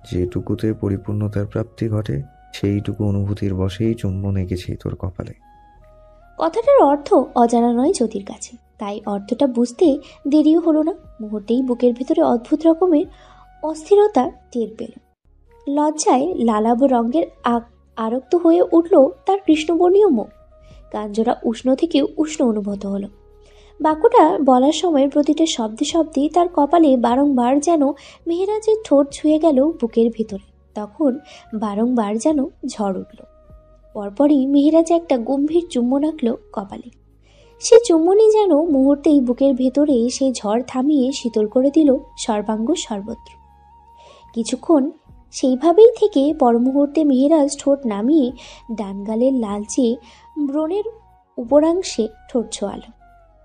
যেটুকুতে পরিপূর্ণতার প্রাপ্তি ঘটে সেইটুকু অনুভূতির বশেই চুম্বন এঁকেছি তোর কপালে। কথাটার অর্থ অজানা নয় জ্যোতির কাছে, তাই অর্থটা বুঝতে দেরিও হলো না। মুহূর্তেই বুকের ভেতরে অদ্ভুত রকমের অস্থিরতা টের পেল। লজ্জায় লালাভ রঙের আরক্ত হয়ে উঠল তার কৃষ্ণবর্ণীয় মুখ। কাঞ্জরা উষ্ণ থেকেও উষ্ণ অনুভূত হলো। বাক্যটা বলার সময় প্রতিটা শব্দে শব্দে তার কপালে বারংবার যেন মেহেরাজের ঠোঁট ছুঁয়ে গেল বুকের ভিতরে। তখন বারংবার যেন ঝড় উঠল। পরপরই মেহেরাজ একটা গম্ভীর চুম্বন আঁকল কপালে। সে চুম্বনই যেন মুহূর্তেই বুকের ভেতরে সে ঝড় থামিয়ে শীতল করে দিল সর্বাঙ্গ সর্বত্র। কিছুক্ষণ সেইভাবেই থেকে পরমুহূর্তে মেহেরাজ ঠোঁট নামিয়ে ডানগালের লালচে ব্রণের উপরাংশে ঠোঁট ছোঁয়াল।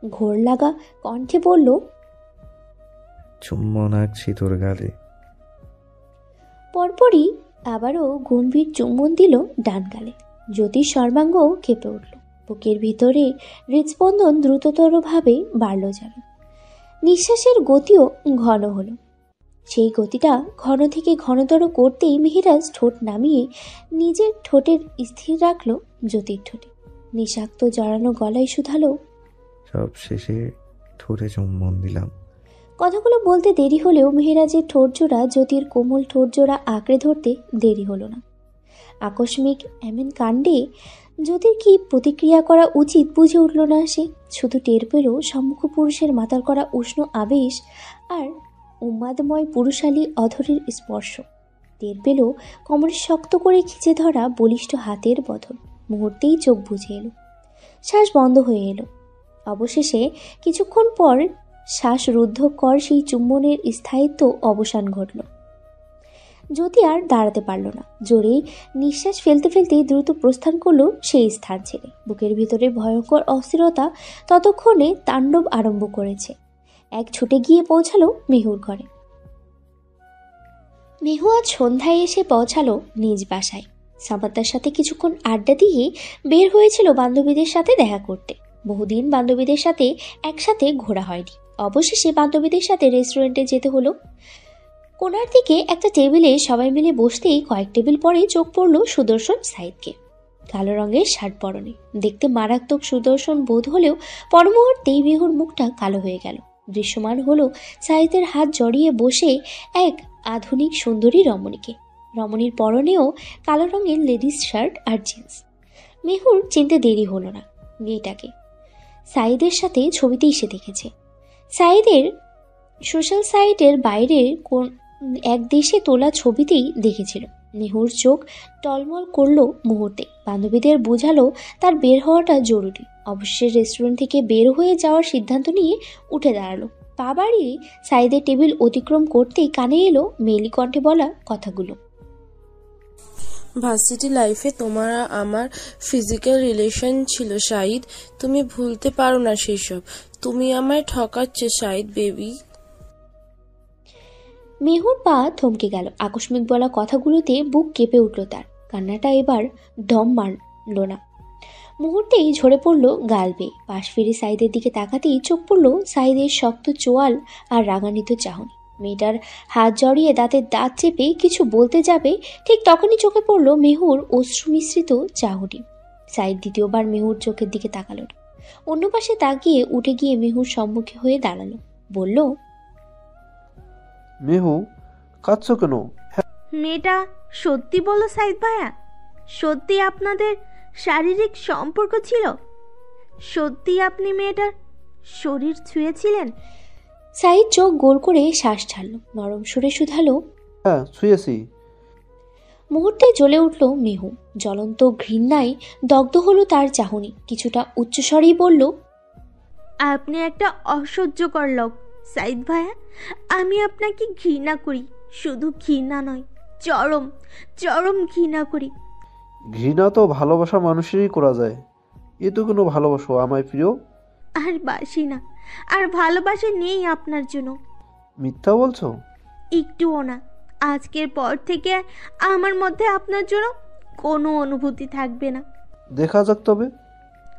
ঘোর লাগা কণ্ঠে বলল, চুম্বন আঁকছি তোর গালে। পরপরই আবারও গম্ভীর চুম্বন দিল ডান গালে। জ্যোতির সর্বাঙ্গ কেঁপে উঠল। বুকের ভিতরে হৃদস্পন্দন দ্রুততরভাবে বাড়ল যেন। নিঃশ্বাসের গতিও ঘন হলো। সেই গতিটা ঘন থেকে ঘনতর করতেই মেহেরাজ ঠোঁট নামিয়ে নিজের ঠোঁটের স্থির রাখল জ্যোতির ঠোঁটে। নিঃশাক্ত জড়ানো গলায় শুধালো, সব শেষে ঠোঁটে চুম্বন দিলাম। কথাগুলো বলতে দেরি হলেও মেহেরাজের ঠোঁটজোড়া জ্যোতির কোমল ঠোঁটজোড়া আঁকড়ে ধরতে দেরি হলো না। আকস্মিক এমন কাণ্ডে জ্যোতির কি প্রতিক্রিয়া করা উচিত বুঝে উঠল না সে। শুধু টের পেল সম্মুখ পুরুষের মাতাল করা উষ্ণ আবেশ আর উন্মাদময় পুরুষালী অধরের স্পর্শ। টের পেল কোমরে শক্ত করে খিচে ধরা বলিষ্ঠ হাতের বদল। মুহূর্তেই চোখ বুজে এলো, শ্বাস বন্ধ হয়ে এলো। অবশেষে কিছুক্ষণ পর শ্বাসরুদ্ধকর সেই চুম্বনের স্থায়িত্ব অবসান ঘটল। জ্যোতি আর দাঁড়াতে পারল না। জোরে নিঃশ্বাস ফেলতে ফেলতে দ্রুত প্রস্থান করলো সেই স্থান ছেড়ে। বুকের ভিতরে ভয়ঙ্কর অস্থিরতা ততক্ষণে তাণ্ডব আরম্ভ করেছে। এক ছুটে গিয়ে পৌঁছালো মেহুর ঘরে। মেহু আজ সন্ধ্যায় এসে পৌঁছালো নিজ বাসায়। সামান্তার সাথে কিছুক্ষণ আড্ডা দিয়ে বের হয়েছিল বান্ধবীদের সাথে দেখা করতে। বহুদিন বান্ধবীদের সাথে একসাথে ঘোরা হয়নি। অবশেষে বান্ধবীদের সাথে রেস্টুরেন্টে যেতে হলো। কোনার দিকে একটা টেবিলে সবাই মিলে বসতেই কয়েক টেবিল পরে চোখ পড়ল সুদর্শন সাইদকে। কালো রঙের শার্ট পরনে, দেখতে মারাত্মক সুদর্শন বোধ হলেও পরমুহূর্তেই মেহুর মুখটা কালো হয়ে গেল। দৃশ্যমান হলো সাইদের হাত জড়িয়ে বসে এক আধুনিক সুন্দরী রমণীকে। রমণীর পরনেও কালো রঙের লেডিস শার্ট আর জিন্স। মেহুর চিনতে দেরি হলো না মেয়েটাকে। সাইদের সাথে ছবিতেই সে দেখেছে। সাইদের সোশ্যাল সাইটের বাইরের কোন এক দেশে তোলা ছবিতেই দেখেছিল। মেহুর চোখ টলমল করলো মুহূর্তে। বান্ধবীদের বোঝালো তার বের হওয়াটা জরুরি। অবশ্যই রেস্টুরেন্ট থেকে বের হয়ে যাওয়ার সিদ্ধান্ত নিয়ে উঠে দাঁড়ালো। পা বাড়িয়ে সাইদের টেবিল অতিক্রম করতেই কানে এলো মেলি কণ্ঠে বলা কথাগুলো। ভার্সিটি লাইফে তোমার আমার ফিজিক্যাল রিলেশন ছিল শাহিদ, তুমি ভুলতে পারো না সেসব। তুমি আমায় ঠকাচ্ছ শাহিদ বেবি। মেহুর পা থমকে গেল। আকস্মিক বলা কথাগুলোতে বুক কেঁপে উঠল তার। কান্নাটা এবার দম মারল না। মুহূর্তেই ঝরে পড়ল গাল বেয়ে। পাশ ফিরে সাইদের দিকে তাকাতেই চোখ পড়ল সাইদের শক্ত চোয়াল আর রাগান্বিত চাহনি। মেয়েটার হাত জড়িয়ে দাঁতের দাঁত চেপে কিছু বলতে যাবে, ঠিক তখনই চোখে পড়ল মেহুর অশ্রু মিশ্রিত চাহনি। সাইদ দ্বিতীয়বার মেহুর চোখের দিকে তাকালো না। অন্য পাশে তাকিয়ে উঠে গিয়ে মেহুর সম্মুখে হয়ে দাঁড়ালো। বলল, মেহু, কাঁদছ কেন? মেয়েটা সত্যি বলো সাইদ ভাইয়া, সত্যি আপনাদের শারীরিক সম্পর্ক ছিল? সত্যি আপনি মেয়েটার শরীর ছুঁয়েছিলেন? সাইদ চোখ গোল করে শ্বাস ছাড়ল। নরম সুরে শুধালো, হ্যাঁ, ছুঁয়েছি। মুহূর্তে জ্বলে উঠল মেহু। জ্বলন্ত ঘৃণায় দগ্ধ হলো তার চাহনি। কিছুটা উচ্চস্বরেই বলল, আপনি একটা অসহ্যকর লোক সাইদ ভাইয়া। আমি আপনাকে ঘৃণা করি। শুধু ঘৃণা নয়, চরম চরম ঘৃণা করি। ঘৃণা তো ভালোবাসা মানুষেরই করা যায়। এ তো কোনো ভালোবাসো আমায় প্রিয়? আর বাসি না, আর ভালোবাসা নেই আপনার জন্য। মিথ্যা বলছো? একটুও না। আজকের পর থেকে আমার মধ্যে আপনার জন্য কোনো অনুভূতি থাকবে না। দেখা যাক তবে।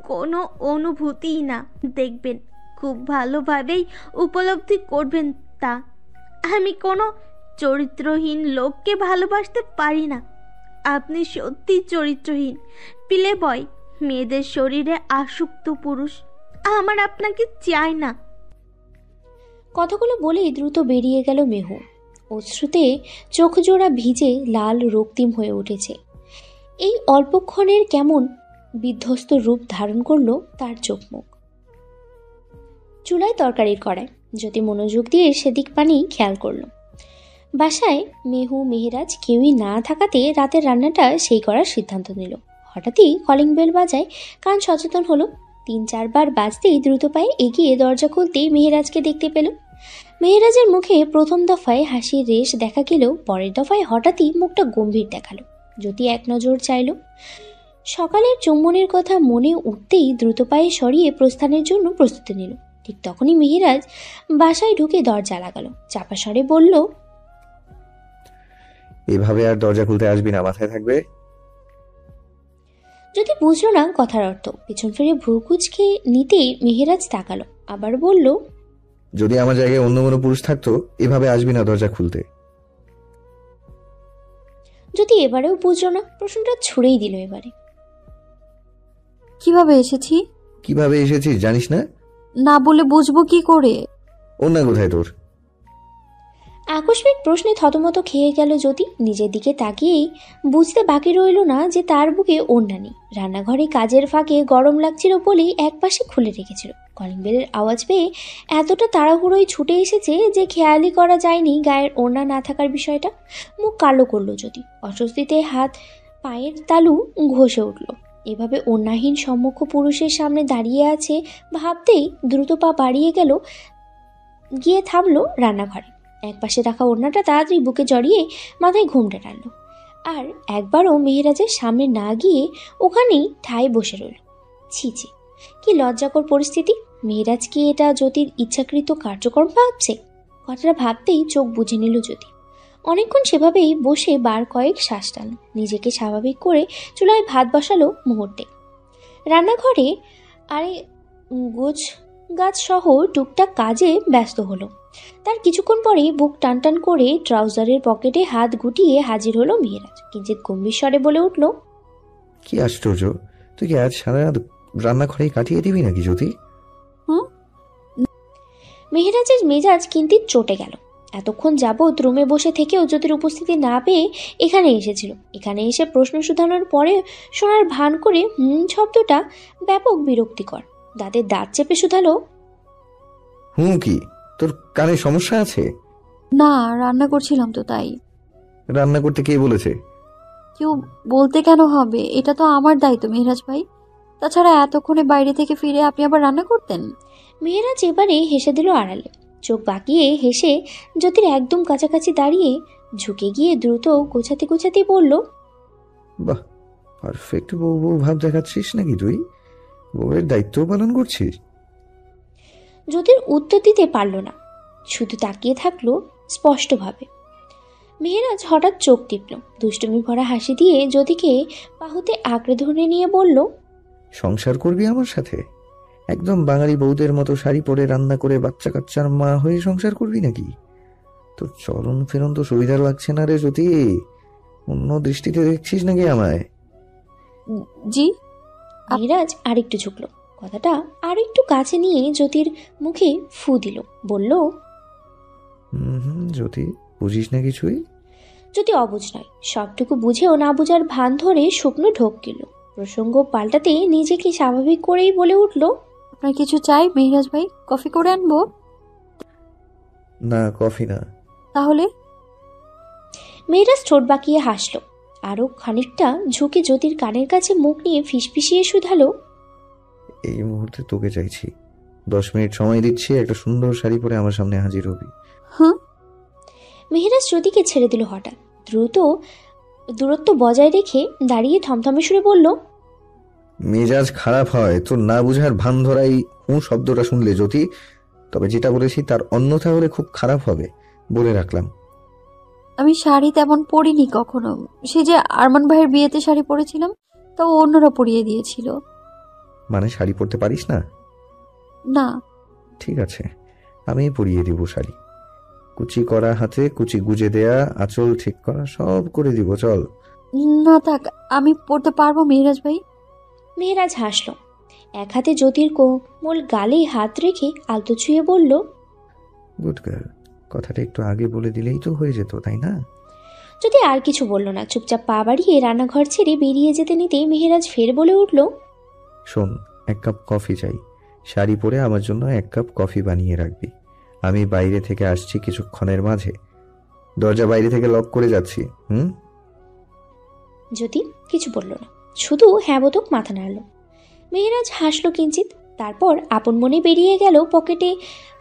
কোনো অনুভূতিই না, দেখবেন খুব ভালোভাবেই উপলব্ধি করবেন তা। আমি কোনো চরিত্রহীন লোককে ভালোবাসতে পারি না। আপনি সত্যি চরিত্রহীন, প্লে বয়, মেয়েদের শরীরে আসক্ত পুরুষ। আমার আপনাকে চাই না। কথাগুলো বলেই দ্রুত বেরিয়ে গেল মেহু। অশ্রুতে চোখ জোড়া ভিজে লাল রক্তিম হয়ে উঠেছে। এই অল্পক্ষণের কেমন বিধ্বস্ত রূপ ধারণ করলো তার চোখ মুখ। চুলায় তরকারির কড়ায় জ্যোতি মনোযোগ দিয়ে সেদিক পানি খেয়াল করলো। বাসায় মেহু মেহেরাজ কেউই না থাকাতে রাতের রান্নাটা সেই করার সিদ্ধান্ত নিল। হঠাৎই কলিং বেল বাজায়, কান সচেতন হলো। 3-4 বার বাজতেই দ্রুত পায়ে এগিয়ে দরজা খুলতেই মেহেরাজকে দেখতে পেল। মেহেরাজের মুখে প্রথম দফায় হাসির রেশ দেখা গেলেও পরের দফায় হঠাৎই মুখটা গম্ভীর দেখালো। জ্যোতি এক নজর চাইল। সকালের চুম্বনের কথা মনে উঠতেই দ্রুত পায়ে সরিয়ে প্রস্থানের জন্য প্রস্তুতি নিল। ঠিক তখনই মেহেরাজ বাসায় ঢুকে দরজা লাগালো। চাপা স্বরে বলল, এভাবে আর দরজা খুলতে আসবি না, মাথায় থাকবে। যদি বুঝলো না কথার অর্থ। পিছন ফিরে ভ্রুকুচকে নিতেই মেহেরাজ তাকালো, আবার বলল, যদি আমার জায়গায় অন্য কোনো পুরুষ থাকতো এভাবে আসবি না দরজা খুলতে। যদি এবারেও বুঝলো না, প্রশ্নটা ছুড়েই দিল এবারে। কিভাবে এসেছি? কিভাবে এসেছিস জানিস না? না বলে বুঝবো কি করে? অন্য কোথায় তোর? আকস্মিক প্রশ্নে থতমত খেয়ে গেল জ্যোতি। নিজের দিকে তাকিয়েই বুঝতে বাকি রইল না যে তার বুকে ওড়না নেই। রান্নাঘরে কাজের ফাঁকে গরম লাগছিল বলেই একপাশে খুলে রেখেছিল। কলিং বেলের আওয়াজ পেয়ে এতটা তাড়াহুড়োই ছুটে এসেছে যে খেয়ালই করা যায়নি গায়ের ওড়না না থাকার বিষয়টা। মুখ কালো করলো জ্যোতি। অস্বস্তিতে হাত পায়ের তালু ঘষে উঠল। এভাবে ওড়নাহীন সম্মুখ পুরুষের সামনে দাঁড়িয়ে আছে ভাবতেই দ্রুত পা বাড়িয়ে গেল, গিয়ে থামলো রান্নাঘরে। একপাশে রাখা ওড়নাটা তাড়াতাড়ি বুকে জড়িয়ে মাথায় ঘুমটা টানলো। আর একবারও মেহেরাজের সামনে না গিয়ে ওখানেই ঠায় বসে রইল। ছি ছি, কি লজ্জাকর পরিস্থিতি। মেহেরাজ কি এটা জ্যোতির ইচ্ছাকৃত কার্যক্রম ভাবছে? কথাটা ভাবতেই চোখ বুঝে নিল জ্যোতি। অনেকক্ষণ সেভাবেই বসে বার কয়েক শ্বাস টানল। নিজেকে স্বাভাবিক করে চুলায় ভাত বসালো মুহূর্তে। রান্নাঘরে আরে গোছ গাছ সহ টুকটাক কাজে ব্যস্ত হলো। তার কিছুক্ষণ পরেই বুক টানটান করে ট্রাউজারের পকেটে হাত গুটিয়ে হাজির হলো মেহেরাজ। কিঞ্চিৎ গম্ভীর স্বরে বলে উঠল, কি আশ্চর্য, তুই কি আজ সারা রাত রান্নাঘরেই কাটিয়ে দিবি নাকি জ্যোতি? মেহেরাজের মেজাজ কিঞ্চিৎ চটে গেল। এতক্ষণ যাবৎ রুমে বসে থেকেও জ্যোতির উপস্থিতি না পেয়ে এখানে এসেছিল। এখানে এসে প্রশ্ন শুধানোর পরে শোনার ভান করে শব্দটা ব্যাপক বিরক্তিকর। দাঁতের দাঁত চেপে শুধালো, কি তোর কানে সমস্যা আছে? না, রান্না করছিলাম তো তাই। রান্না করতে কে বলেছে? কেউ বলতে কেন হবে? এটা তো আমার দায়িত্ব মেহেরাজ ভাই। তাছাড়া এতক্ষণে বাইরে থেকে ফিরে আপনি আবার রান্না করতেন? মেহেরাজ এবারে হেসে দিল আড়ালে। চোখ বাঁকিয়ে হেসে জ্যোতির একদম কাছাকাছি দাঁড়িয়ে ঝুঁকে গিয়ে দ্রুত গোছাতে গোছাতে বলল, বাহ, পারফেক্ট বউ বউ ভাব দেখাচ্ছিস নাকি তুই? বউয়ের দায়িত্ব পালন করছিস? জ্যোতির উত্তর দিতে পারল না, শুধু তাকিয়ে থাকলো স্পষ্টভাবে। মেহেরাজ হঠাৎ চোখ টিপল, দুষ্টুমি ভরা হাসি দিয়ে জ্যোতিকে বাহুতে আঁকড়ে ধরে নিয়ে বলল, সংসার করবি আমার সাথে? একদম বাঙালি বউদের মতো শাড়ি পরে রান্না করে বাচ্চা কাচ্চার মা হয়ে সংসার করবি নাকি? তোর চলন ফেরন তো সুবিধা লাগছে না রে জ্যোতি। অন্য দৃষ্টিতে দেখছিস নাকি আমায়? জি। মেহেরাজ আরেকটু ঝুঁকলো, কথাটা আর একটু কাছে নিয়ে জ্যোতির মুখে ফু দিল, বলল, জ্যোতি, বুঝিস না কিছুই? জ্যোতি অবুঝ নয়, সবটুকু বুঝেও না বুঝার ভান ধরে শুকনো ঢোক গেল। প্রসঙ্গ পাল্টাতে নিজেকে স্বাভাবিক করেই বলে উঠল, আপনার কিছু চাই মেহেরাজ ভাই? কফি করে আনবো? না, কফি না। তাহলে? মেহেরাজ ঠোঁট বাঁকিয়ে হাসলো। আরো খানিকটা ঝুঁকে জ্যোতির কানের কাছে মুখ নিয়ে ফিসফিসিয়ে শুধালো, এই মুহূর্তে তোকে চাইছি। 10 মিনিট সময় দিচ্ছি, একটা সুন্দর শাড়ি পরে আমার সামনে হাজির হবি। মেহেরাজ জ্যোতিকে ছেড়ে দিল হঠাৎ। দ্রুত দূরত্ব বজায় রেখে দাঁড়িয়ে থমথমে সুরে বলল, মেজাজ খারাপ হয় তোর না বুঝার ভান ধরাই শব্দটা শুনলে জ্যোতি। তবে যেটা বলেছি তার অন্যথা হলে খুব খারাপ হবে, বলে রাখলাম। আমি শাড়ি তেমন পরিনি কখনো। সে যে আরমান ভাইয়ের বিয়েতে শাড়ি পরেছিলাম, তাও অন্যরা পরিয়ে দিয়েছিল। মানে শাড়ি পরতে পারিস না? না। ঠিক আছে, আমি পরিয়ে দিব শাড়ি। কুচি করা হাতে কুচি গুজে দেয়া, আঁচল ঠিক করা, সব করে দিব, চল। না থাক, আমি পড়তে পারবো মেহরাজ ভাই। মেহরাজ হাসল। এক হাতে জ্যোতির কোমল গালে হাত রেখে আলতো ছুঁয়ে বলল, গুড গার্ল। কথাটা একটু আগে বলে দিলেই তো হয়ে যেত, তাই না? যদি আর কিছু বলল না, চুপচাপ পা বাড়িয়ে রান্নাঘর ছেড়ে বেরিয়ে যেতে নিতেই মেহরাজ ফের বলে উঠল, শোন, 1 কাপ কফি চাই। শাড়ি পরে আমার জন্য 1 কাপ কফি বানিয়ে রাখবি। আমি বাইরে থেকে আসছি কিছুক্ষণের মাঝে। দরজা বাইরে থেকে লক করে যাচ্ছি। জ্যোতি কিছু বলল না, শুধু হ্যাঁ বোধক মাথা নাড়ল। মেহরাজ হাসল কিঞ্চিত, তারপর আপন মনে বেরিয়ে গেল পকেটে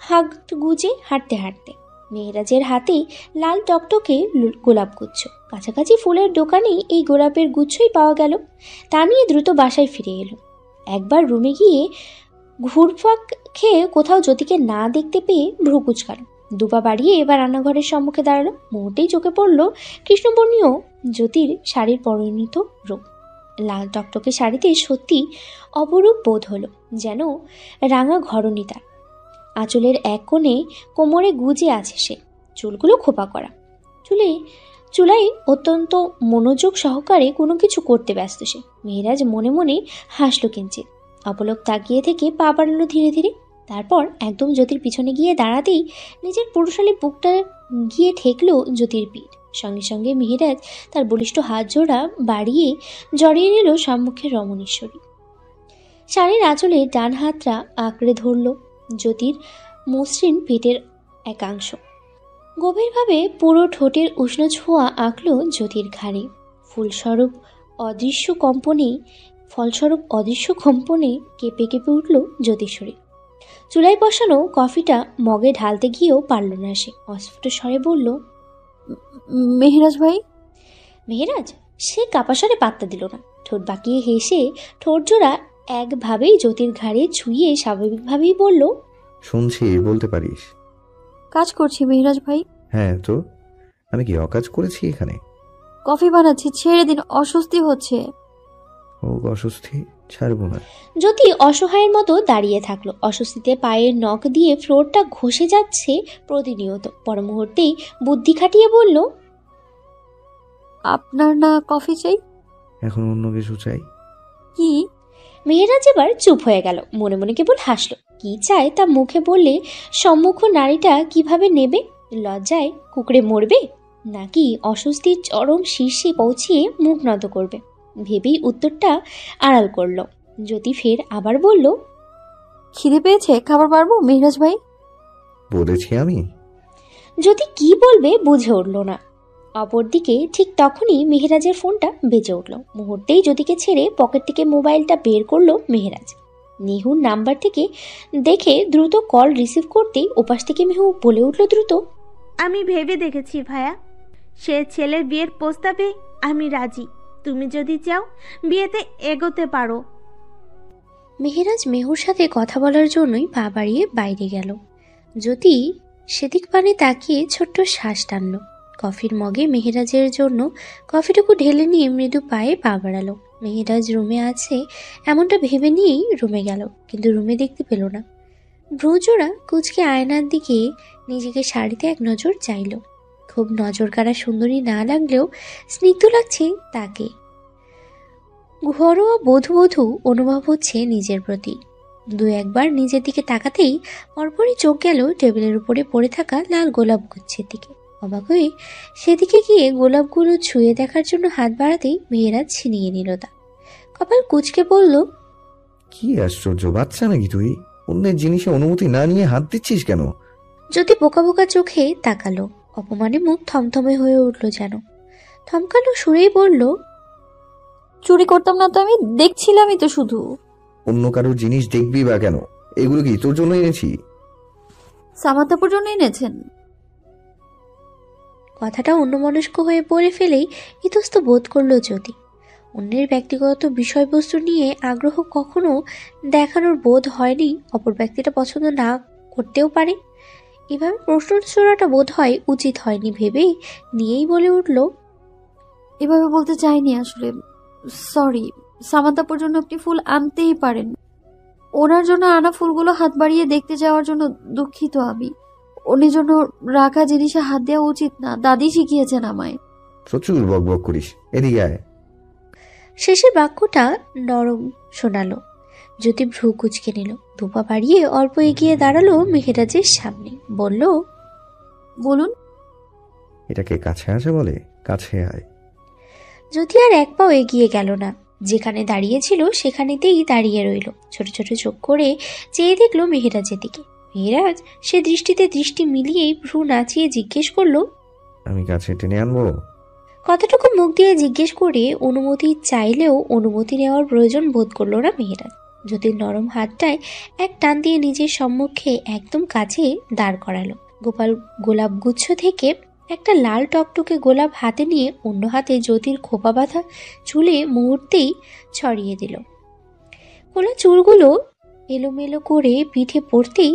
হাত গুজে হাঁটতে হাঁটতে। মেহরাজের হাতে লাল টকটকে গোলাপ গুচ্ছ। কাছাকাছি ফুলের দোকানেই এই গোলাপের গুচ্ছই পাওয়া গেল। তা নিয়ে দ্রুত বাসায় ফিরে এলো। একবার রুমে গিয়ে ঘুরপাক খেয়ে কোথাও জ্যোতিকে না দেখতে পেয়ে ভ্রু কুচকাল। দুপা বাড়িয়ে এবার রান্নাঘরের সম্মুখে দাঁড়ালো। মুহূর্তেই চোখে পড়ল কৃষ্ণবর্ণীয় জ্যোতির শাড়ির পরিণত রূপ। লাল টকটকে শাড়িতে সত্যি অপরূপ বোধ হলো, যেন রাঙা ঘরণী তার। আঁচলের এক কোণে কোমরে গুজে আছে সে, চুলগুলো খোপা করা। চুলাই অত্যন্ত মনোযোগ সহকারে কোনো কিছু করতে ব্যস্ত সে। মেহরাজ মনে মনে হাসল কিঞ্চিত। অপলক তাকিয়ে থেকে পা বাড়ালো ধীরে ধীরে। তারপর একদম জ্যোতির পিছনে গিয়ে দাঁড়াতেই নিজের পুরুষালী বুকটা গিয়ে ঠেকল জ্যোতির পিঠ। সঙ্গে সঙ্গে মেহরাজ তার বলিষ্ঠ হাত জোড়া বাড়িয়ে জড়িয়ে নিল সম্মুখের রমণীশ্বরী। শাড়ির আঁচলে ডান হাতটা আঁকড়ে ধরল জ্যোতির মসৃণ পেটের একাংশ। গভীরভাবে পুরো ঠোঁটের উষ্ণ ছোঁয়া আঁকল জ্যোতির ঘাড়ে। ফলস্বরূপ অদৃশ্য কম্পনে কেঁপে কেঁপে উঠল জ্যোতির শরীর। চুলায় বসানো কফিটা মগে ঢালতে গিয়েও পারল না সে। অস্ফুট স্বরে বলল, মেহরাজ ভাই। মেহরাজ সে কাপাস্বরে পাত্তা দিল না। ঠোঁট বাঁকিয়ে হেসে ঠোঁট জোড়া একভাবেই জ্যোতির ঘাড়ে ছুঁয়ে স্বাভাবিকভাবেই বলল, শুনছি, বলতে পারিস। কাজ করছি মেহরাজ ভাই। হ্যাঁ তো, আমি কি অকাজ করেছি এখানে? কফি বানাচ্ছি, ছেড়ে দিন, অস্বস্তি হচ্ছে। ও অস্বস্তি, ছাড়বো না। জ্যোতি অসহায়ের মতো দাঁড়িয়ে থাকলো। অস্বস্তিতে পায়ের নখ দিয়ে ফ্লোরটা ঘষে যাচ্ছে প্রতিনিয়ত। পর মুহূর্তেই বুদ্ধি খাটিয়ে বলল, আপনার না কফি চাই? এখন অন্য কিছু চাই। কি? মেহরাজ এবার চুপ হয়ে গেল। মনে মনে কেবল হাসলো। কি চায় তা মুখে বললে সম্মুখ নারীটা কিভাবে নেবে? লজ্জায় কুকড়ে মরবে, নাকি অস্বস্তির চরম শীর্ষে পৌঁছিয়ে মুখ নত করবে? ভেবেই উত্তরটা আড়াল করল। জ্যোতি ফের আবার বলল, খিদে পেয়েছে, খাবার পারবো মেহরাজ ভাই? বলেছি আমি। জ্যোতি কি বলবে বুঝে উঠল না। অপরদিকে ঠিক তখনই মেহরাজের ফোনটা বেজে উঠল। মুহূর্তেই জ্যোতিকে ছেড়ে পকেট থেকে মোবাইলটা বের করলো মেহরাজ। মেহুর নাম্বার থেকে দেখে দ্রুত কল রিসিভ করতেই ওপাশ থেকে মেহু বলে উঠল দ্রুত, আমি ভেবে দেখেছি ভাইয়া, সে ছেলের বিয়ের প্রস্তাবে আমি রাজি। তুমি যদি চাও বিয়েতে এগোতে পারো। মেহরাজ মেহুর সাথে কথা বলার জন্যই পা বাড়িয়ে বাইরে গেল। জ্যোতি সেদিক পানে তাকিয়ে ছোট্ট শ্বাস টানল। কফির মগে মেহরাজের জন্য কফিটুকু ঢেলে নিয়ে মৃদু পায়ে পা বাড়ালো। মেহরাজ রুমে আছে এমনটা ভেবে নিয়েই রুমে গেল, কিন্তু রুমে দেখতে পেল না। ভ্রুজোড়া কুচকে আয়নার দিকে নিজেকে শাড়িতে এক নজর চাইল। খুব নজর কাড়া সুন্দরী না লাগলেও স্নিগ্ধ লাগছে তাকে। ঘরোয়া বধূ অনুভব হচ্ছে নিজের প্রতি। দু একবার নিজের দিকে তাকাতেই পরপরই চোখ গেল টেবিলের উপরে পড়ে থাকা লাল গোলাপ গুচ্ছের দিকে। অবাক হয়ে সেদিকে গিয়ে গোলাপগুলো ছুঁয়ে দেখার জন্য হাত বাড়াতেই মেয়েরাজ ছিনিয়ে নিল তা। কপাল কুচকে বলল, কি আশ্চর্য, বাচ্চা নাকি তুই? অন্যের জিনিসে অনুমতি না নিয়ে হাত দিচ্ছিস কেন? যদি বোকা বোকা চোখে তাকালো। অপমানে মুখ থমথমে হয়ে উঠল যেন। থমকালো সুরেই বলল, চুরি করতাম না তো, আমি দেখছিলামই তো শুধু। অন্য কারোর জিনিস দেখবি বা কেন? এগুলো কি তোর জন্য এনেছি? সামান্তাপুর জন্য এনেছেন? কথাটা অন্যমনস্ক হয়ে পড়ে ফেলেই ইতস্ত বোধ করলো জ্যোতি। অন্যের ব্যক্তিগত বিষয়বস্তু নিয়ে আগ্রহ কখনো দেখানোর বোধ হয়নি। অপর ব্যক্তিটা পছন্দ না করতেও পারে। এভাবে প্রশ্ন ছোড়াটা বোধ হয় উচিত হয়নি ভেবে নিয়েই বলে উঠল, এভাবে বলতে চাইনি আসলে, সরি। সামান্তাপুর জন্য আপনি ফুল আনতেই পারেন। ওনার জন্য আনা ফুলগুলো হাত বাড়িয়ে দেখতে যাওয়ার জন্য দুঃখিত আমি। অন্যের জন্য রাখা জিনিসে হাত দেওয়া উচিত না, দাদি শিখিয়েছেন আমায়। প্রচুর বকবক করিস, এদিকে আয়। শেষের বাক্যটা নরম শোনালো। জ্যোতি ভ্রু কুচকে নিল, দুপা বাড়িয়ে অল্প এগিয়ে দাঁড়ালো মেহেরাজের সামনে, বলল, বলুন। এটাকে কাছে আসে বলে? কাছে আয়। জ্যোতি আর এক পাও এগিয়ে গেল না, যেখানে দাঁড়িয়েছিল সেখানেতেই দাঁড়িয়ে রইল। ছোট ছোট চোখ করে চেয়ে দেখলো মেহেরাজের দিকে। মেহেরাজ সে দৃষ্টিতে দৃষ্টি মিলিয়েই ভ্রু নাচিয়ে জিজ্ঞেস করলো, আমি কাছে টেনে আনবো? কতটুকু মুখ দিয়ে জিজ্ঞেস করে অনুমতি চাইলেও অনুমতি নেওয়ার প্রয়োজন বোধ করলো না মেহেরাজ। জ্যোতির নরম হাতটায় এক টান দিয়ে নিজের সম্মুখে একদম কাছে দাঁড় করালো। গোলাপ গুচ্ছ থেকে একটা লাল টকটকে গোলাপ হাতে নিয়ে অন্য হাতে জ্যোতির খোপা বাঁধা চুলে মুহূর্তেই ছড়িয়ে দিল। খোলা চুলগুলো এলোমেলো করে পিঠে পড়তেই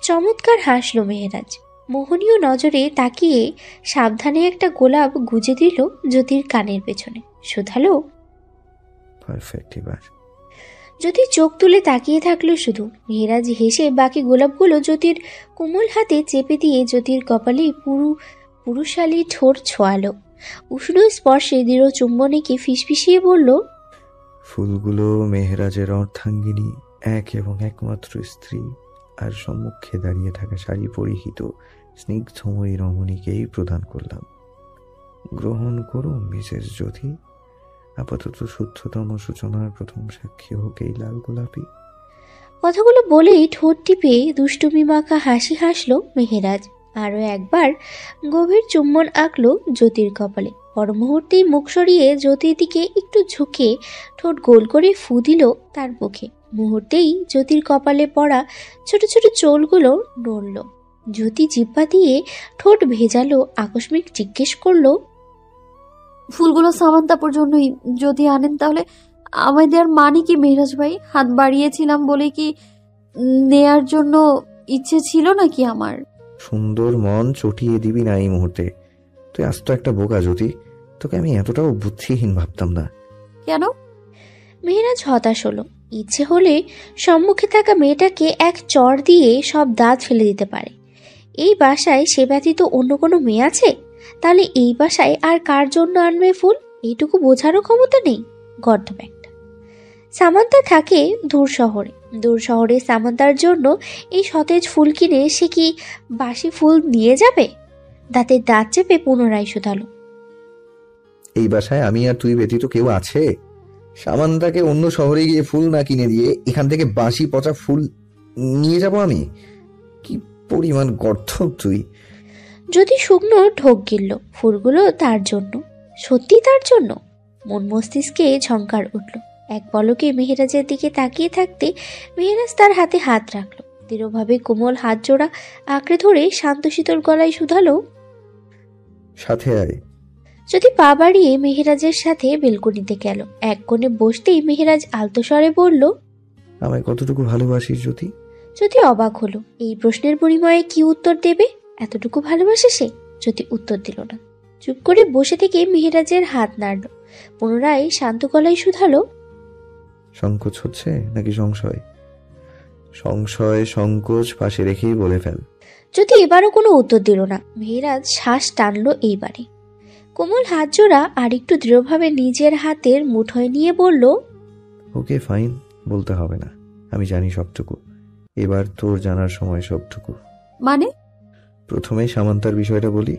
চমৎকার হাসলো মেহেরাজ। মোহনীয় নজরে তাকিয়ে সাবধানে একটা গোলাপ গুজে দিল জ্যোতির কানের পেছনে, শুধালো, পারফেক্ট। এবার জ্যোতি চোখ তুলে তাকিয়ে থাকলো শুধু। মেহেরাজ হেসে বাকি গোলাপগুলো জ্যোতির কোমল হাতে চেপে দিয়ে জ্যোতির কপালে পুরুষালী ঠোঁট ছোঁয়ালো। উষ্ণ স্পর্শে দৃঢ় চুম্বনেকে ফিসফিসিয়ে বলল, ফুলগুলো মেহেরাজের অর্ধাঙ্গিনী, এক এবং একমাত্র স্ত্রী আর সম্মুখে দাঁড়িয়ে থাকা শাড়ি পরিহিত স্নিগ্ধময়ী রমণীকেই প্রদান করলাম। গ্রহণ করুন মিসেস জ্যোতি। আপাতত শুদ্ধতম সূচনার প্রথম সাক্ষী হোক এই লাল গোলাপি। কথাগুলো বলেই ঠোঁট টিপে দুষ্টুমি মাখা হাসি হাসলো মেহেরাজ। আরো একবার গভীর চুম্বন আঁকলো জ্যোতির কপালে। পর মুহূর্তেই মুখ সরিয়ে জ্যোতির দিকে একটু ঝুঁকে ঠোঁট গোল করে ফু দিল তার মুখে। মুহূর্তেই জ্যোতির কপালে পড়া ছোট ছোট চোলগুলো নড়ল। জ্যোতি জিহ্বা দিয়ে ঠোঁট ভেজালো, আকস্মিক জিজ্ঞেস করলো, ফুলগুলো সামান্তাপুর জন্যই যদি আনেন তাহলে আমায় দেওয়ার মানে কি মেহরাজ ভাই? হাত বাড়িয়েছিলাম বলে কি নেয়ার জন্য ইচ্ছে ছিল নাকি আমার? সুন্দর মন চটিয়ে দিবি না এই মুহূর্তে। তুই আজ তো একটা বোকা জ্যোতি, তোকে আমি এতটাও বুদ্ধিহীন ভাবতাম না। কেন? মেহেরাজ হতাশ হলো। ইচ্ছে হলে সম্মুখে থাকা মেয়েটাকে এক চড় দিয়ে সব দাঁত ফেলে দিতে পারে। এই বাসায় সে ব্যতীত অন্য কোনো মেয়ে আছে? তাহলে এই বাসায় আর কার জন্য আনবে ফুল, এইটুকু বোঝারও ক্ষমতা নেই। গর্ধব একটা। সামান্তা থাকে দূর শহরে সামান্তার জন্য এই সতেজ ফুল কিনে সে কি বাসি ফুল নিয়ে যাবে? দাঁতের দাঁত চেপে পুনরায় শুধালো, এই বাসায় আমি আর তুই ব্যতীত কেউ আছে? সামান্তাকে অন্য শহরে গিয়ে ফুল না কিনে দিয়ে এখান থেকে বাসি পচা ফুল নিয়ে যাব আমি? কি পরিমাণ গর্ধব তুই! যদি শুকনো ঢোক গিলল। ফুলগুলো তার জন্য, সত্যি তার জন্য? মন মস্তিষ্কে ঝংকার উঠল। এক পলকে মেহেরাজের দিকে তাকিয়ে থাকতে মেহেরাজ তার হাতে হাত রাখলো। দৃঢ়ভাবে কোমল হাত জোড়া আঁকড়ে ধরে শান্ত শীতল গলায় শুধালো, সাথে আয়। যদি পা বাড়িয়ে মেহেরাজের সাথে বেলকনিতে গেল। এক কোণে বসতেই মেহেরাজ আলতো স্বরে বলল, আমায় কতটুকু ভালোবাসিস জ্যোতি? যদি অবাক হলো এই প্রশ্নের বিনিময়ে কি উত্তর দেবে। এতটুকু ভালোবাসে সে? যদি উত্তর দিল না, চুপ করে বসে থেকে মেহেরাজের হাত নাড়ল। পুনরায় শান্ত গলায় শুধালো, সংকোচ হচ্ছে নাকি সংশয়? সংশয় সংকোচ পাশে রেখেই বলে ফেল। যদি এবারও কোনো উত্তর দিল না, মেহেরাজ শ্বাস টানলো এইবারে। কোমল হাত জোড়া আরেকটু দৃঢ়ভাবে নিজের হাতের মুঠোয় নিয়ে বলল, ওকে ফাইন, বলতে হবে না, আমি জানি সবটুকু। এবার তোর জানার সময় সবটুকু। মানে? প্রথমে সামান্তার বিষয়টা বলি।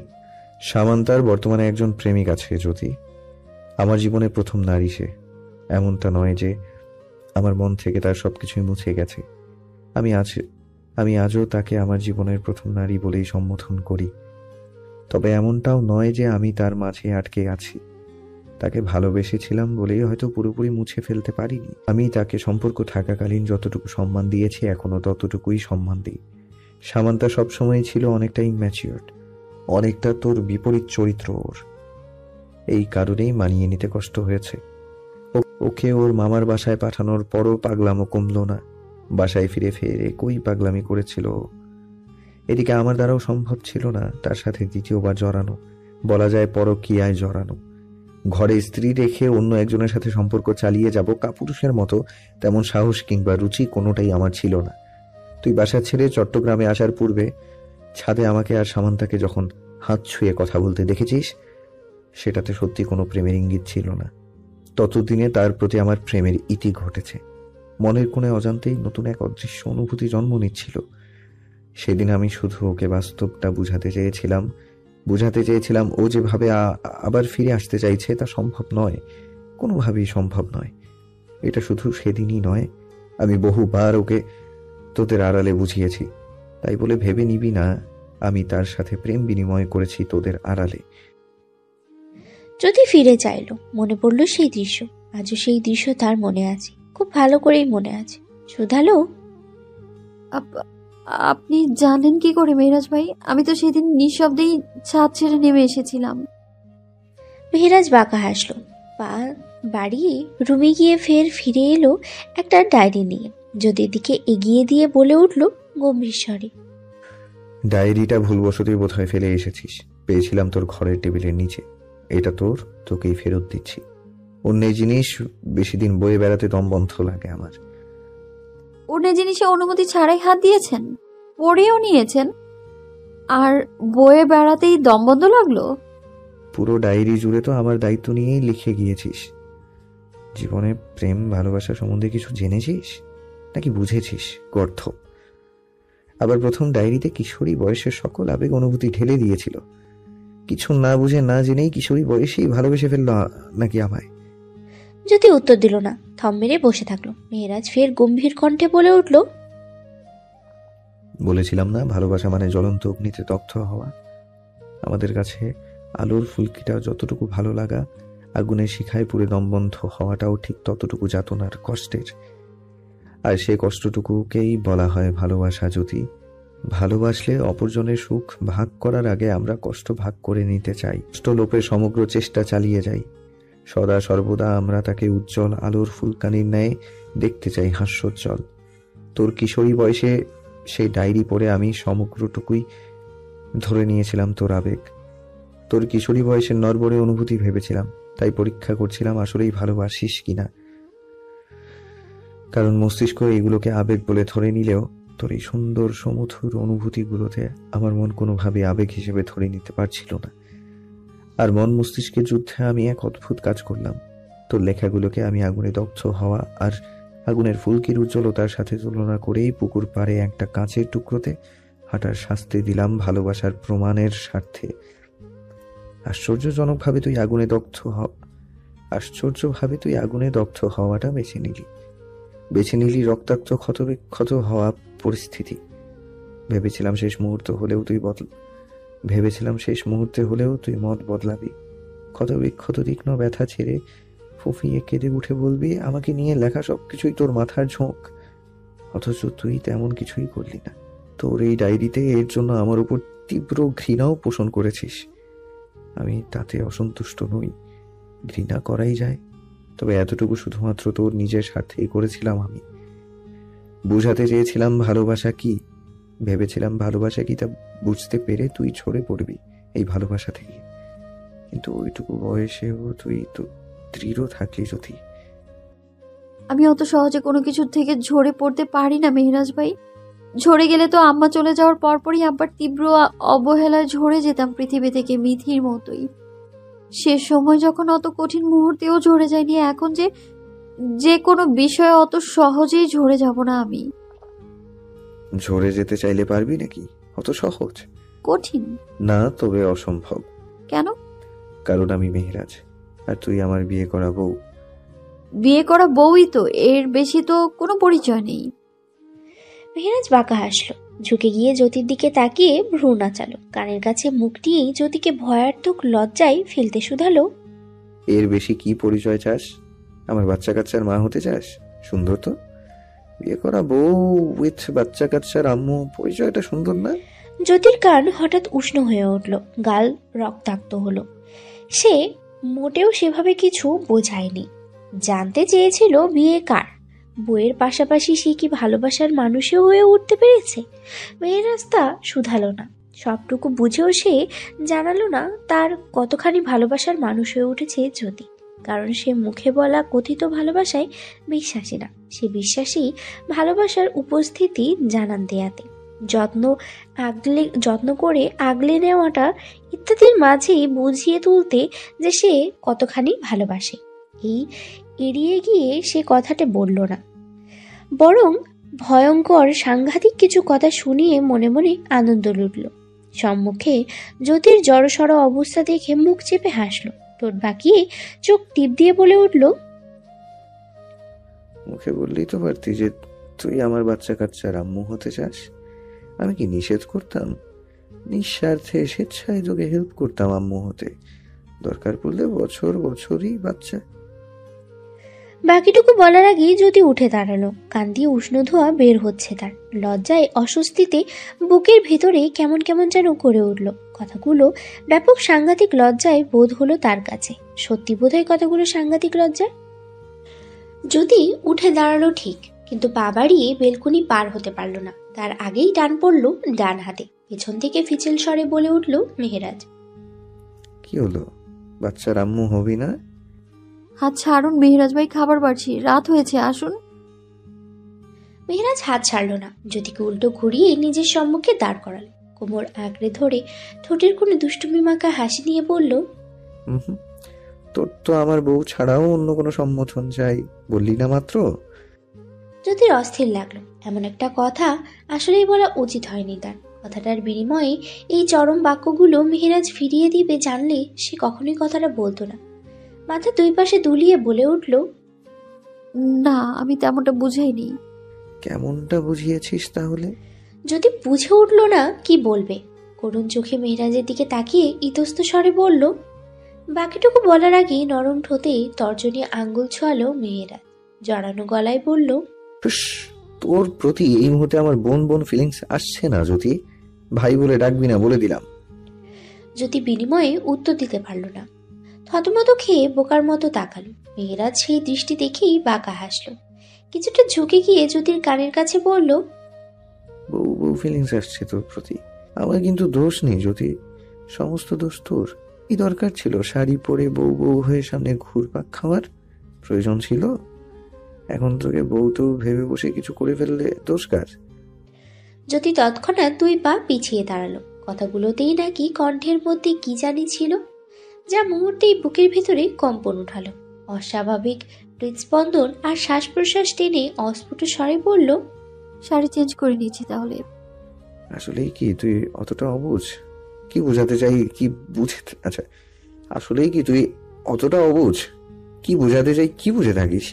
সামান্তার বর্তমানে একজন প্রেমিক আছে জ্যোতি। আমার জীবনে প্রথম নারী সে। এমনটা নয় যে আমার মন থেকে তার সবকিছুই মুছে গেছে। আমি আজও তাকে আমার জীবনের প্রথম নারী বলেই সম্বোধন করি। তবে এমনটাও নয় যে আমি তার মাঝে আটকে আছি। তাকে ভালোবেসেছিলাম বলেই হয়তো পুরোপুরি মুছে ফেলতে পারিনি। আমি তাকে সম্পর্ক থাকাকালীন যতটুকু সম্মান দিয়েছি এখনো ততটুকুই সম্মান দিই। সামান্তা সবসময় ছিল অনেকটা ইম্যাচিওর, অনেকটা তোর বিপরীত চরিত্র ওর। এই কারণেই মানিয়ে নিতে কষ্ট হয়েছে। ওকে ওর মামার বাসায় পাঠানোর পরও পাগলামো কমলো না। বাসায় ফিরে একই পাগলামি করেছিল। এদিকে আমার দ্বারাও সম্ভব ছিল না তার সাথে দ্বিতীয়বার জড়ানো, বলা যায় পরকীয়ায় জড়ানো। ঘরে স্ত্রী রেখে অন্য একজনের সাথে সম্পর্ক চালিয়ে যাব কাপুরুষের মতো, তেমন সাহস কিংবা রুচি কোনোটাই আমার ছিল না। তুই বাসা ছেড়ে চট্টগ্রামে আসার পূর্বে ছাদে আমাকে আর সামান্তাকে যখন হাত ছুঁয়ে কথা বলতে দেখেছিস, সেটাতে সত্যি কোনো প্রেমের ইঙ্গিত ছিল না। ততদিনে তার প্রতি আমার প্রেমের ইতি ঘটেছে। মনের কোণে অজান্তেই নতুন এক অদৃশ্য অনুভূতি জন্ম নিচ্ছিল। সেদিন আমি শুধু ওকে বাস্তবটা বুঝাতে চেয়েছিলাম ও যেভাবে আবার ফিরে আসতে চাইছে তা সম্ভব নয়, কোনোভাবেই সম্ভব নয়। এটা শুধু সেদিনই নয়, আমি বহুবার ওকে তোদের আড়ালে বুঝিয়েছি। তাই বলে ভেবে নিবি না আমি তার সাথে প্রেম বিনিময় করেছি তোদের আড়ালে। যদি ফিরে চাইলো, মনে পড়ল সেই দৃশ্য। আজও সেই দৃশ্য তার মনে আছে, খুব ভালো করেই মনে আছে। শুধালো, আপনি জানেন কি করে মেহরাজ ভাই? আমি তো সেদিন নিঃশব্দেই ছাদ ছেড়ে নেমে এসেছিলাম। মেহেরাজ বাঁকা হাসলো, পা বাড়িয়ে রুমে গিয়ে ফিরে এলো একটা ডায়েরি নিয়ে। জ্যোতির দিকে এগিয়ে দিয়ে বলে উঠল গম্ভীর স্বরে, ডায়েরিটা ভুলবশতই বোধহয় ফেলে এসেছিস। পেয়েছিলাম তোর ঘরের টেবিলের নিচে। এটা তোকেই ফেরত দিচ্ছি। অন্য জিনিস বেশি দিন বয়ে বেড়াতে দম বন্ধ লাগে আমার। অন্য জিনিসে অনুমতি ছাড়াই হাত দিয়েছেন, পড়েও নিয়েছেন, আর বয়ে বেড়াতেই দম বন্ধ লাগলো? পুরো ডায়েরি জুড়ে তো আমার দায়িত্ব নিয়েই লিখে গিয়েছিস। জীবনে প্রেম ভালোবাসা সম্বন্ধে কিছু জেনেছিস নাকি বুঝেছিস গর্ধ? আবার প্রথম ডায়েরিতে কিশোরী বয়সের সকল আবেগ অনুভূতি ঢেলে দিয়েছিল। কিছু না বুঝে না জেনেই কিশোরী বয়সেই ভালোবেসে ফেললো নাকি আমায়? জ্যোতি উত্তর দিল না, থম মেরে বসে থাকলো। মেহেরাজ ফের গম্ভীর কণ্ঠে বলে উঠল, বলেছিলাম না ভালোবাসা মানে জ্বলন্ত অগ্নিতে দগ্ধ হওয়া। আমাদের কাছে আলোর ফুলকিটা যতটুকু ভালো লাগা, আগুনের শিখায় পুড়ে দমবন্ধ হওয়াটাও ঠিক ততটুকু যাতনার, কষ্টের। আর সেই কষ্টটুকুকেই বলা হয় ভালোবাসা। জ্যোতি, ভালোবাসলে অপরজনের সুখ ভাগ করার আগে আমরা কষ্ট ভাগ করে নিতে চাই, কষ্টলোপে সমগ্র চেষ্টা চালিয়ে যাই। সদা সর্বদা আমরা তাকে উজ্জ্বল আলোর ফুলকানির ন্যায় দেখতে চাই, হাস্যোজ্জ্বল। তোর কিশোরী বয়সে সেই ডায়েরি পড়ে আমি সমগ্রটুকুই ধরে নিয়েছিলাম তোর আবেগ, তোর কিশোরী বয়সের নড়বড়ে অনুভূতি ভেবেছিলাম। তাই পরীক্ষা করছিলাম আসলেই ভালোবাসিস কিনা। কারণ মস্তিষ্ক এগুলোকে আবেগ বলে ধরে নিলেও তোর এই সুন্দর সমুথুর অনুভূতিগুলোতে আমার মন কোনোভাবে আবেগ হিসেবে ধরে নিতে পারছিল না। আর মন মস্তিষ্কের যুদ্ধে আমি এক অদ্ভুত কাজ করলাম। তোর লেখাগুলোকে আমি আগুনে দগ্ধ হওয়া আর আগুনের ফুলকির উজ্জ্বলতার সাথে তুলনা করেই পুকুর পাড়ে একটা কাঁচের টুকরোতে হাঁটার শাস্তি দিলাম ভালোবাসার প্রমাণের স্বার্থে। আশ্চর্যভাবে তুই আগুনে দগ্ধ হওয়াটা বেছে নিলি রক্তাক্ত ক্ষতবিক্ষত হওয়া পরিস্থিতি। ভেবেছিলাম শেষ মুহূর্তে হলেও তুই মত বদলাবি, ক্ষতবিক্ষত তীক্ষ্ণ ব্যথা ছেড়ে ফুফিয়ে কেঁদে উঠে বলবি আমাকে নিয়ে লেখা সবকিছুই তোর মাথার ঝোঁক। অথচ তুই তেমন কিছুই করলি না। তোর এই ডায়েরিতে এর জন্য আমার উপর তীব্র ঘৃণাও পোষণ করেছিস। আমি তাতে অসন্তুষ্ট নই, ঘৃণা করাই যায়, তবে এতটুকু শুধুমাত্র তোর নিজের স্বার্থেই করেছিলাম। আমি বুঝাতে চেয়েছিলাম ভালোবাসা কি, ভেবেছিলাম ভালোবাসা কি তা বুঝতে পেরে তুই ঝরে পড়বি এই ভালোবাসা থেকে। কিন্তু ওইটুকু বয়সেও তুই তো দৃঢ় থাকলি জ্যোতি। আমি অত সহজে কোনো কিছু থেকে ঝরে পড়তে পারি না মেহরাজ ভাই। ঝরে গেলে তো আম্মা চলে যাওয়ার পরপরই আব্বার তীব্র অবহেলায় ঝরে যেতাম পৃথিবী থেকে, মিথির মতোই। সে সময় যখন অত কঠিন মুহূর্তেও ঝরে যায়নি, এখন যে কোনো বিষয়ে অত সহজেই ঝরে যাব না আমি। ঝরে যেতে চাইলে পারবি নাকি? অত সহজ? কঠিন না, তবে অসম্ভব। কেন? কারণ আমি মেহেরাজ আর তুই আমার বিয়ে করা বউ। বিয়ে করা বউই তো, এর বেশি তো কোনো পরিচয় নেই। মেহেরাজ বাঁকা হাসলো, ঝুঁকে গিয়ে জ্যোতির দিকে তাকিয়ে ভ্রু নাচালো, কানের কাছে মুখ নিয়েই জ্যোতিকে ভয়ার্থক লজ্জায় ফেলতে শুধালো, এর বেশি কি পরিচয় চাস? আমার বাচ্চা কাচ্চার মা হতে চাস? সুন্দর তো, বিয়ে করা বউ উইথ বাচ্চা কাচ্চার আম্মু, পরিচয়টা সুন্দর না? জ্যোতির কান হঠাৎ উষ্ণ হয়ে উঠল, গাল রক্তাক্ত হলো। সে মোটেও সেভাবে কিছু বোঝায়নি। জানতে চেয়েছিল বিয়ে কার, বইয়ের পাশাপাশি সে কি ভালোবাসার মানুষও হয়ে উঠতে পেরেছে। মেহেরাজ তা শুধালো না, সবটুকু বুঝেও সে জানালো না তার কতখানি ভালোবাসার মানুষ হয়ে উঠেছে জ্যোতি। কারণ সে মুখে বলা কথিত ভালোবাসায় বিশ্বাসী না, সে বিশ্বাসী ভালোবাসার উপস্থিতি জানান দেয়াতে। যত্ন করে আগলে নেওয়াটা ইত্যাদির মাঝেই বুঝিয়ে তুলতে যে সে কতখানি ভালোবাসে। এই এড়িয়ে গিয়ে সে কথাটা বলল না, বরং ভয়ঙ্কর সাংঘাতিক কিছু কথা শুনিয়ে মনে মনে আনন্দ লুটল। সম্মুখে জ্যোতির জড়সড় অবস্থা দেখে মুখ চেপে হাসলো, ঠোঁট বাঁকিয়ে চোখ টিপ দিয়ে বলে উঠল, মুখে বললেই তো পারতি যে তুই আমার বাচ্চা কাচ্চার আম্মু হতে চাস। আমি কি নিষেধ করতাম? নিঃস্বার্থে স্বেচ্ছায় তোকে হেল্প করতাম আম্মু হতে। দরকার পড়লে বছরই বাচ্চা। বাকিটুকু বলার আগেই জ্যোতি উঠে দাঁড়ালো। কান দিয়ে উষ্ণ ধোঁয়া বের হচ্ছে তার। লজ্জায় অস্বস্তিতে বুকের ভেতরে কেমন কেমন যেন করে উঠল। কথাগুলো ব্যাপক সাংঘাতিক লজ্জায় বোধ হলো তার কাছে। সত্যি বোধহয় কথাগুলো সাংঘাতিক লজ্জায়। জ্যোতি উঠে দাঁড়ালো ঠিক, কিন্তু পা বাড়িয়ে বেলকুনি পার হতে পারল না। তার আগেই টান পড়ল ডান হাতে। পেছন থেকে ফিচেল স্বরে বলে উঠল মেহেরাজ, কি হলো, বাচ্চার আম্মু হবি না? হাত ছাড়ুন মেহেরাজ ভাই, খাবার বাড়ছি, রাত হয়েছে, আসুন। মেহেরাজ হাত ছাড়ল না। জ্যোতিকে উল্টো ঘুরিয়ে নিজের সম্মুখে দাঁড় করালো। কোমর আঁকড়ে ধরে ঠোঁটের কোণে দুষ্টুমি মাখা হাসি নিয়ে বলল, তোর তো আমার বউ ছাড়াও অন্য কোনো সম্বোধন চাই, বললি না মাত্র? জ্যোতির অস্থির লাগলো। এমন একটা কথা আসলেই বলা উচিত হয়নি তার। কথাটার বিনিময়ে এই চরম বাক্যগুলো মেহেরাজ ফিরিয়ে দিবে জানলে সে কখনোই কথাটা বলতো না। মাথা দুই পাশে দুলিয়ে বলে উঠল, না, আমি তেমনটা বুঝাইনি। কেমনটা বুঝিয়েছিস তাহলে? যদি বুঝে উঠল না কি বলবে। করুণ চোখে মেহেরাজের দিকে তাকিয়ে ইতস্ত স্বরে বলল। বাকিটুকু বলার আগেই নরম ঠোঁতে তর্জনী আঙ্গুল ছোঁয়ালো মেহেরাজ। জড়ানো গলায় বলল, তোর প্রতি এই মুহূর্তে আমার বোন ফিলিংস আসছে না জ্যোতি। ভাই বলে ডাকবি না, বলে দিলাম। জ্যোতি বিনিময়ে উত্তর দিতে পারল না। থতমত খেয়ে বোকার মতো তাকালো। মেহেরাজ সেই দৃষ্টি দেখেই বাঁকা হাসলো। কিছুটা ঝুঁকে গিয়ে জ্যোতির কানের কাছে বলল, বউ ফিলিংস আসছে তোর প্রতি। আমার কিন্তু দোষ নেই জ্যোতি, সমস্ত দোষ তোর। কি দরকার ছিল শাড়ি পরে বউ হয়ে সামনে ঘুরপাক খাওয়ার? প্রয়োজন ছিল? এখন তোকে বউ তো ভেবে বসে কিছু করে ফেললে দোষ কার? জ্যোতি তৎক্ষণাৎ দুই পা পিছিয়ে দাঁড়ালো। কথাগুলোতেই নাকি কণ্ঠের মধ্যে কি জানি ছিল, যা মুহূর্তেই বুকের ভিতরে কম্পন উঠালো। অস্বাভাবিক হৃদস্পন্দন আর শ্বাস প্রশ্বাস টেনে অস্ফুট স্বরে বলল, শাড়ি চেঞ্জ করে নিয়েছি তাহলে। আসলেই কি তুই অতটা অবুঝ? কি বুঝাতে চাই, কি বুঝে? আচ্ছা, আসলেই কি তুই অতটা অবুঝ? কি বুঝাতে চাই, কি বুঝে থাকিস?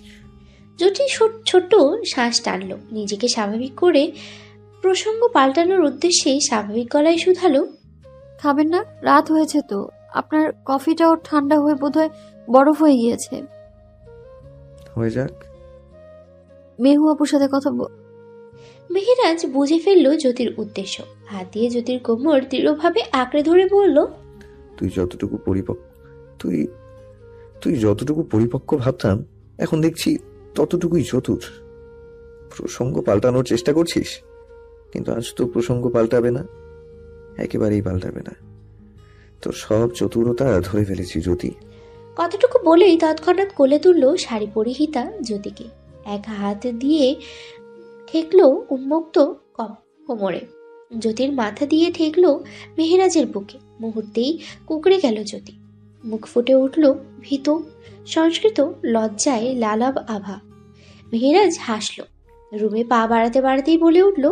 জ্যোতি ছোট্ট শ্বাস টানলো। নিজেকে স্বাভাবিক করে প্রসঙ্গ পাল্টানোর উদ্দেশ্যে স্বাভাবিক গলায় শুধালো, খাবেন না? রাত হয়েছে তো। আপনার কফিটাও ঠান্ডা হয়ে বোধহয় বরফ হয়ে গিয়েছে। হয়ে যাক। মেহু আপুর সাথে কথা মেহেরাজ বুঝে ফেললো জ্যোতির উদ্দেশ্য। হাত দিয়ে জ্যোতির কোমর দৃঢ়ভাবে আঁকড়ে ধরে বলল, তুই যতটুকু পরিপক্ক ভাবতাম, এখন দেখছি ততটুকুই চতুর। প্রসঙ্গ পাল্টানোর চেষ্টা করছিস, কিন্তু আজ তো প্রসঙ্গ পাল্টাবে না, একেবারেই পাল্টাবে না। তোর সব চতুরতা ধরে ফেলেছি জ্যোতি। কতটুকু বলেই তৎক্ষণাৎ কোলে তুলল শাড়ি পরিহিতা জ্যোতিকে। এক হাত দিয়ে ঠেকলো উন্মুক্ত কোমরে। জ্যোতির মাথা দিয়ে ঠেকলো মেহেরাজের বুকে। মুহূর্তেই কুকড়ে গেল জ্যোতি। মুখ ফুটে উঠল ভীত সংস্কৃত লজ্জায় লালাব আভা। মেহেরাজ হাসল। রুমে পা বাড়াতে বাড়াতেই বলে উঠল,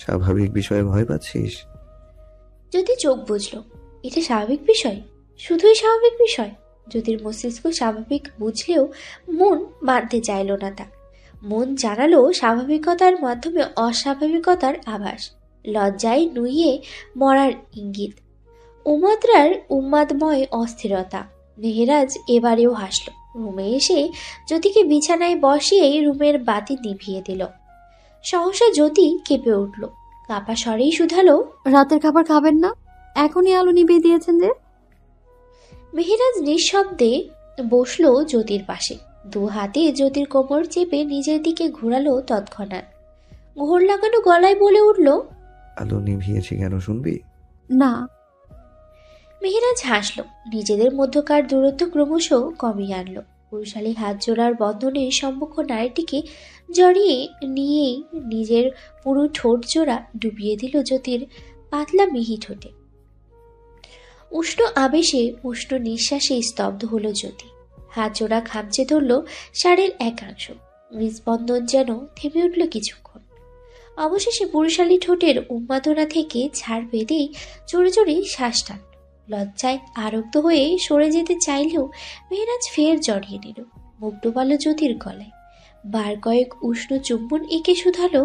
স্বাভাবিক বিষয়ে ভয় পাচ্ছিস? জ্যোতি চোখ বুঝল। এটা স্বাভাবিক বিষয়? শুধুই স্বাভাবিক বিষয়? জ্যোতির মস্তিষ্ক স্বাভাবিক বুঝলেও মন মানতে চাইল না তা। মন জানালো স্বাভাবিকতার মাধ্যমে অস্বাভাবিকতার আভাস। লজ্জায় নুইয়ে মরার ইঙ্গিত, উমাত্রার উন্মাদময় অস্থিরতা। মেহেরাজ এবারেও হাসল। রুমে এসে জ্যোতিকে বিছানায় বসিয়েই রুমের বাতি নিভিয়ে দিল। সহসা জ্যোতি কেঁপে উঠল। কাপা স্বরেই শুধালো, রাতের খাবার খাবেন না? এখনই আলো নিভিয়ে দিয়েছেন যে। মেহেরাজ নিঃশব্দে বসলো জ্যোতির পাশে। দু হাতে জ্যোতির কোমর চেপে নিজের দিকে ঘোরালো। তৎক্ষণাৎ ঘোর লাগানো গলায় বলে উঠল, আলো নিভিয়েছি কেন শুনবি? না। মেহেরাজ হাসল। নিজেদের মধ্যকার দূরত্ব ক্রমশ কমিয়ে আনলো। পুরুষালী হাত জোড়ার বন্ধনে সম্মুখ নারীটিকে জড়িয়ে নিয়েই নিজের পুরো ঠোঁট জোড়া ডুবিয়ে দিল জ্যোতির পাতলা মিহি ঠোঁটে। উষ্ণ আবেশে উষ্ণ নিঃশ্বাসে স্তব্ধ হলো জ্যোতি। হাত জোড়া খামচে ধরল শাড়ির একাংশ। হৃদস্পন্দন যেন থেমে উঠল কিছুক্ষণ। অবশেষে পুরুষালী ঠোঁটের উন্মাদনা থেকে ছাড় পেতেই জোরে জোরে শ্বাস টান। লজ্জায় আরক্ত হয়ে সরে যেতে চাইলেও মেহরাজ ফের জড়িয়ে নিল। মুখ ডোবালো জ্যোতির গলায়। বার কয়েক উষ্ণ চুম্বন এঁকে শুধালো,